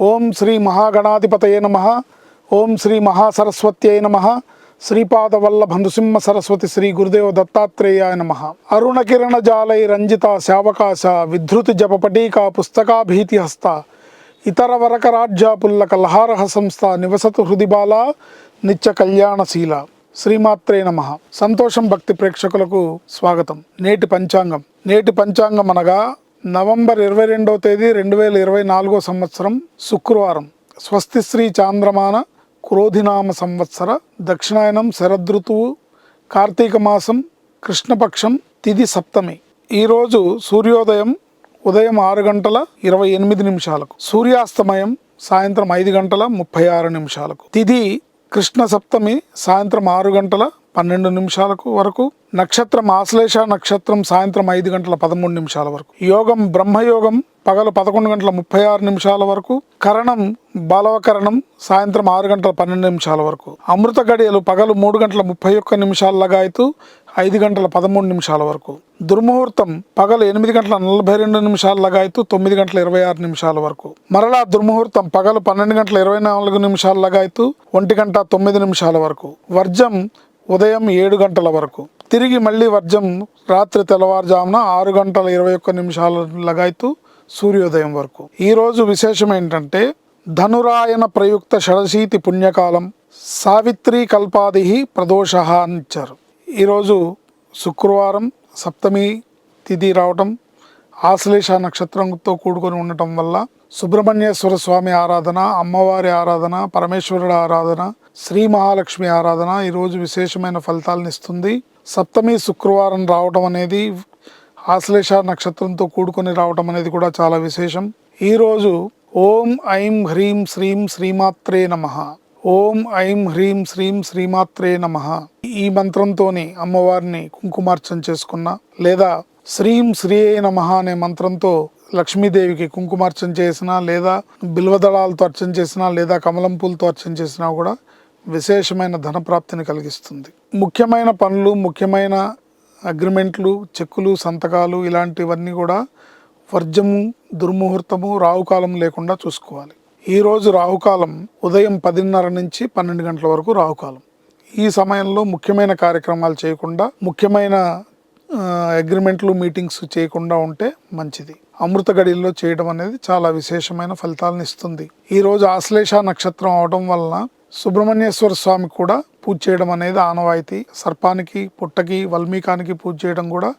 ఓం శ్రీ మహాగణాధిపతయే నమః. ఓం శ్రీ మహాసరస్వత్యై నమః. శ్రీపాదవల్లభ నృసింహ సరస్వతి శ్రీ గురుదేవ దత్తాత్రేయాయ నమః. అరుణకిరణ జాలై రంజిత శావకాశ విధృతి జపపటీకా పుస్తకాభీతి హస్త ఇతర వరకరాజ్య పుల్లక లహారహ సంస్థ నివసతు హృదిబాల నిత్య కళ్యాణశీల. శ్రీమాత్రే నమః. సంతోషం భక్తి ప్రేక్షకులకు స్వాగతం. నేటి పంచాంగం అనగా నవంబర్ 22వ తేదీ 2024 సంవత్సరం శుక్రవారం. స్వస్తి శ్రీ చాంద్రమాన క్రోధినామ సంవత్సర దక్షిణాయనం శరదృతువు కార్తీక మాసం కృష్ణపక్షం తిథి సప్తమి. ఈరోజు సూర్యోదయం ఉదయం 6 గంటల 28 నిమిషాలకు, సూర్యాస్తమయం సాయంత్రం 5 గంటల 36 నిమిషాలకు. తిథి కృష్ణ సప్తమి సాయంత్రం 6 గంటల 12 నిమిషాలకు వరకు. నక్షత్రం ఆశ్లేష నక్షత్రం సాయంత్రం 5 గంటల 13 నిమిషాల వరకు. యోగం బ్రహ్మయోగం పగలు 11 గంటల 36 నిమిషాల వరకు. కరణం బాలవకరణం సాయంత్రం 6 గంటల 12 నిమిషాల వరకు. అమృత గడియలు పగలు 3 గంటల 31 నిమిషాల లగాయతు 5 గంటల 13 నిమిషాల వరకు. దుర్ముహూర్తం పగలు 8 గంటల 42 నిమిషాల లగాయతు 9 గంటల 26 నిమిషాల వరకు. మరలా దుర్ముహూర్తం పగలు 12 గంటల 24 నిమిషాల లగాయతు 1 గంట 9 నిమిషాల వరకు. వర్జం ఉదయం 7 గంటల వరకు. తిరిగి మళ్ళీ వర్జం రాత్రి తెల్లవారుజామున 6 గంటల 21 నిమిషాల లగాయతు సూర్యోదయం వరకు. ఈరోజు విశేషం ఏంటంటే ధనురాయన ప్రయుక్త షడశీతి పుణ్యకాలం సావిత్రి కల్పాది ప్రదోష అని ఇచ్చారు. ఈరోజు శుక్రవారం సప్తమి తిథి రావటం, ఆశ్లేష నక్షత్రంతో కూడుకొని ఉండటం వల్ల సుబ్రహ్మణ్యేశ్వర స్వామి ఆరాధన, అమ్మవారి ఆరాధన, పరమేశ్వరుడు ఆరాధన, శ్రీ మహాలక్ష్మి ఆరాధన ఈరోజు విశేషమైన ఫలితాలను ఇస్తుంది. సప్తమి శుక్రవారం రావటం అనేది, ఆశ్లేష నక్షత్రంతో కూడుకొని రావటం అనేది కూడా చాలా విశేషం. ఈరోజు ఓం ఐం హ్రీం శ్రీం శ్రీమాత్రే నమః, ఓం ఐం హ్రీం శ్రీం శ్రీమాత్రే నమః ఈ మంత్రంతోని అమ్మవారిని కుంకుమార్చన చేసుకున్నా, లేదా శ్రీం శ్రీయే నమః అనే మంత్రంతో లక్ష్మీదేవికి కుంకుమార్చన చేసినా, లేదా బిల్వదళాలతో అర్చన చేసినా, లేదా కమలం పూలతో అర్చన చేసినా కూడా విశేషమైన ధనప్రాప్తిని కలిగిస్తుంది. ముఖ్యమైన పనులు, ముఖ్యమైన అగ్రిమెంట్లు, చెక్కులు, సంతకాలు ఇలాంటివన్నీ కూడా వర్జము, దుర్ముహూర్తము, రాహుకాలం లేకుండా చూసుకోవాలి. ఈరోజు రాహుకాలం ఉదయం 10:30 నుంచి 12 గంటల వరకు రాహుకాలం. ఈ సమయంలో ముఖ్యమైన కార్యక్రమాలు చేయకుండా, ముఖ్యమైన అగ్రిమెంట్లు, మీటింగ్స్ చేయకుండా ఉంటే మంచిది. అమృత గడియల్లో చేయడం అనేది చాలా విశేషమైన ఫలితాలను ఇస్తుంది. ఈరోజు ఆశ్లేష నక్షత్రం అవడం వలన సుబ్రహ్మణ్యేశ్వర స్వామి కూడా పూజ చేయడం అనేది ఆనవాయితీ. సర్పానికి, పుట్టకి, వల్మీకానికి పూజ చేయడం కూడా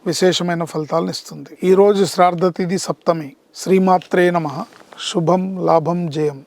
విశేషమైన ఫలితాలను ఇస్తుంది. ఈరోజు శ్రాద్ధ తిథి సప్తమి. శ్రీమాత్రే నమః. శుభం లాభం జయం.